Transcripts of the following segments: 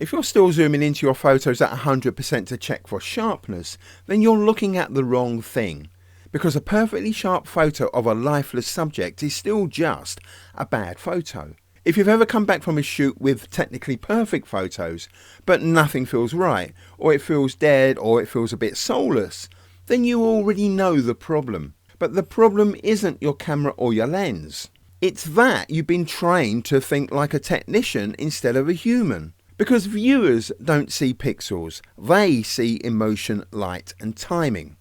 If you're still zooming into your photos at 100% to check for sharpness, then you're looking at the wrong thing. Because a perfectly sharp photo of a lifeless subject is still just a bad photo. If you've ever come back from a shoot with technically perfect photos, but nothing feels right, or it feels dead, or it feels a bit soulless, then you already know the problem. But the problem isn't your camera or your lens. It's that you've been trained to think like a technician instead of a human. Because viewers don't see pixels, they see emotion, light and timing.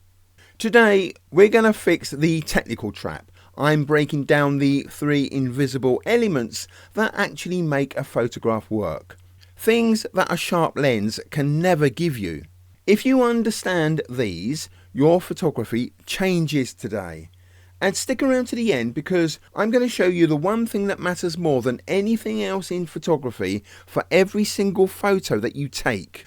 Today, we're going to fix the technical trap. I'm breaking down the 3 invisible elements that actually make a photograph work. Things that a sharp lens can never give you. If you understand these, your photography changes today. And stick around to the end because I'm going to show you the one thing that matters more than anything else in photography for every single photo that you take.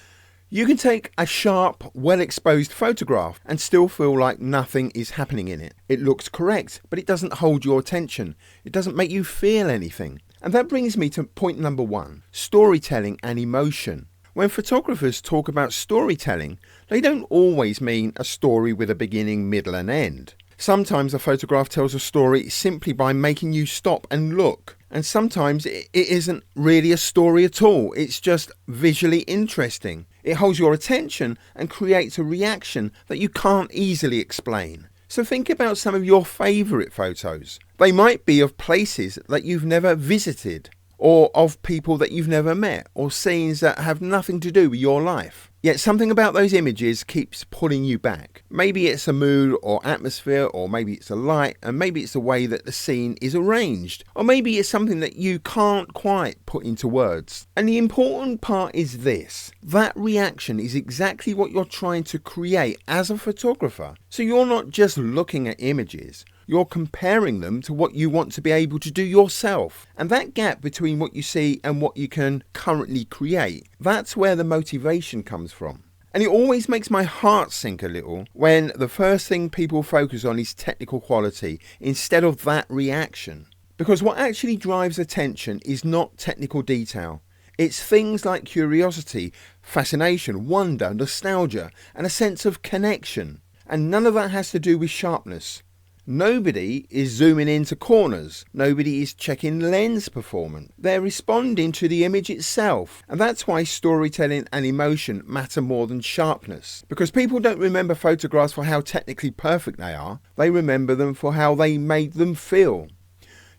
You can take a sharp, well-exposed photograph and still feel like nothing is happening in it. It looks correct, but it doesn't hold your attention. It doesn't make you feel anything. And that brings me to point number 1, storytelling and emotion. When photographers talk about storytelling, they don't always mean a story with a beginning, middle and end. Sometimes a photograph tells a story simply by making you stop and look. And sometimes it isn't really a story at all. It's just visually interesting. It holds your attention and creates a reaction that you can't easily explain. So think about some of your favourite photos. They might be of places that you've never visited, or of people that you've never met, or scenes that have nothing to do with your life. Yet something about those images keeps pulling you back. Maybe it's a mood or atmosphere, or maybe it's a light, and maybe it's the way that the scene is arranged, or maybe it's something that you can't quite put into words. And the important part is this: that reaction is exactly what you're trying to create as a photographer. So you're not just looking at images, you're comparing them to what you want to be able to do yourself. And that gap between what you see and what you can currently create, that's where the motivation comes from. And it always makes my heart sink a little when the first thing people focus on is technical quality instead of that reaction. Because what actually drives attention is not technical detail. It's things like curiosity, fascination, wonder, nostalgia, and a sense of connection. And none of that has to do with sharpness. Nobody is zooming into corners. Nobody is checking lens performance. They're responding to the image itself. And that's why storytelling and emotion matter more than sharpness. Because people don't remember photographs for how technically perfect they are. They remember them for how they made them feel.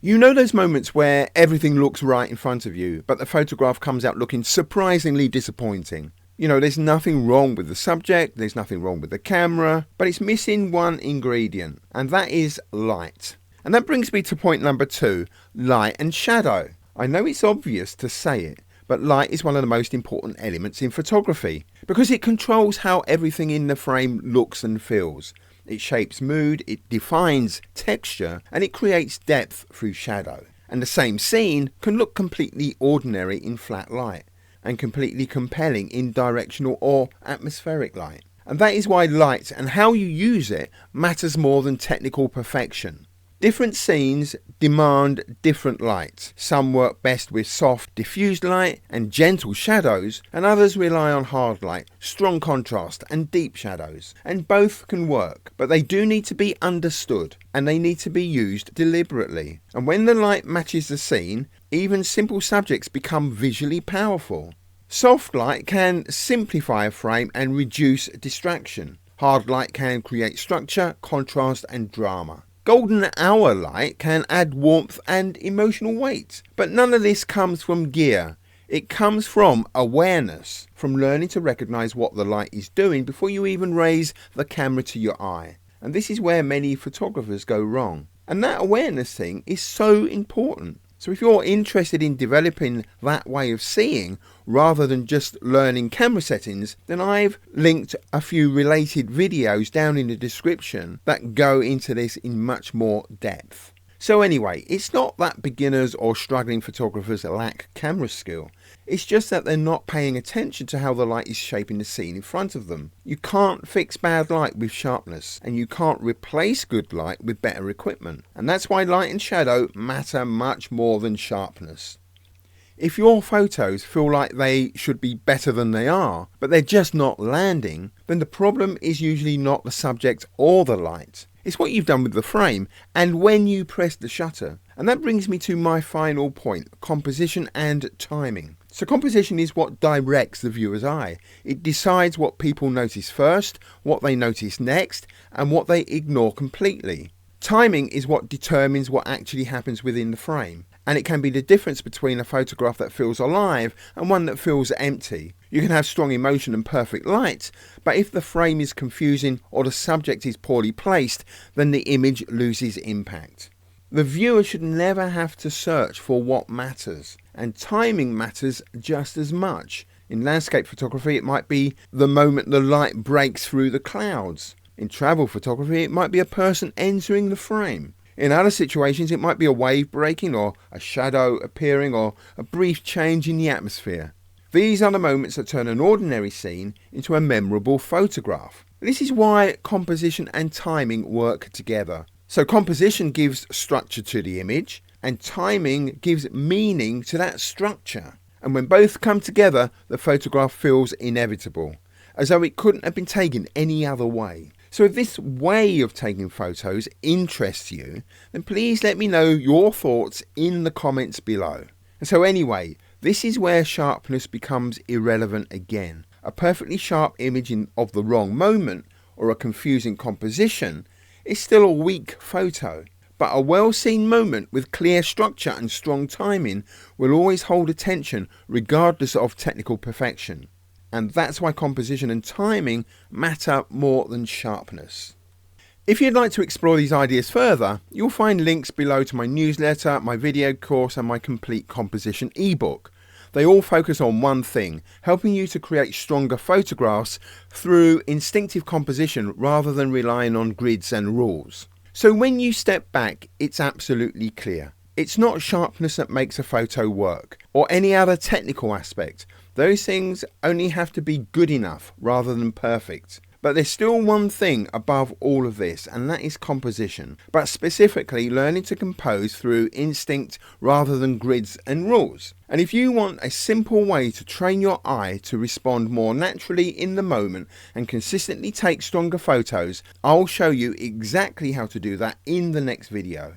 You know those moments where everything looks right in front of you, but the photograph comes out looking surprisingly disappointing. You know, there's nothing wrong with the subject, there's nothing wrong with the camera, but it's missing one ingredient, and that is light. And that brings me to point number 2, light and shadow. I know it's obvious to say it, but light is one of the most important elements in photography, because it controls how everything in the frame looks and feels. It shapes mood, it defines texture, and it creates depth through shadow. And the same scene can look completely ordinary in flat light, and completely compelling in directional or atmospheric light. And that is why light and how you use it matters more than technical perfection. Different scenes demand different lights. Some work best with soft, diffused light and gentle shadows, and others rely on hard light, strong contrast and deep shadows. And both can work, but they do need to be understood, and they need to be used deliberately. And when the light matches the scene, even simple subjects become visually powerful. Soft light can simplify a frame and reduce distraction. Hard light can create structure, contrast and drama. Golden hour light can add warmth and emotional weight. But none of this comes from gear. It comes from awareness, from learning to recognize what the light is doing before you even raise the camera to your eye. And this is where many photographers go wrong. And that awareness thing is so important. So if you're interested in developing that way of seeing rather than just learning camera settings, then I've linked a few related videos down in the description that go into this in much more depth. So anyway, it's not that beginners or struggling photographers lack camera skill. It's just that they're not paying attention to how the light is shaping the scene in front of them. You can't fix bad light with sharpness, and you can't replace good light with better equipment. And that's why light and shadow matter much more than sharpness. If your photos feel like they should be better than they are, but they're just not landing, then the problem is usually not the subject or the light. It's what you've done with the frame and when you press the shutter. And that brings me to my final point, composition and timing. So composition is what directs the viewer's eye. It decides what people notice first, what they notice next, and what they ignore completely. Timing is what determines what actually happens within the frame. And it can be the difference between a photograph that feels alive and one that feels empty. You can have strong emotion and perfect light, but if the frame is confusing or the subject is poorly placed, then the image loses impact. The viewer should never have to search for what matters, and timing matters just as much. In landscape photography, it might be the moment the light breaks through the clouds. In travel photography, it might be a person entering the frame. In other situations, it might be a wave breaking or a shadow appearing or a brief change in the atmosphere. These are the moments that turn an ordinary scene into a memorable photograph. This is why composition and timing work together. So composition gives structure to the image and timing gives meaning to that structure. And when both come together, the photograph feels inevitable, as though it couldn't have been taken any other way. So if this way of taking photos interests you, then please let me know your thoughts in the comments below. And so anyway, this is where sharpness becomes irrelevant again. A perfectly sharp image of the wrong moment or a confusing composition is still a weak photo. But a well-seen moment with clear structure and strong timing will always hold attention regardless of technical perfection. And that's why composition and timing matter more than sharpness. If you'd like to explore these ideas further, you'll find links below to my newsletter, my video course and my complete composition ebook. They all focus on one thing, helping you to create stronger photographs through instinctive composition rather than relying on grids and rules. So when you step back, it's absolutely clear. It's not sharpness that makes a photo work, or any other technical aspect. Those things only have to be good enough rather than perfect. But there's still one thing above all of this, and that is composition. But specifically learning to compose through instinct rather than grids and rules. And if you want a simple way to train your eye to respond more naturally in the moment and consistently take stronger photos, I'll show you exactly how to do that in the next video.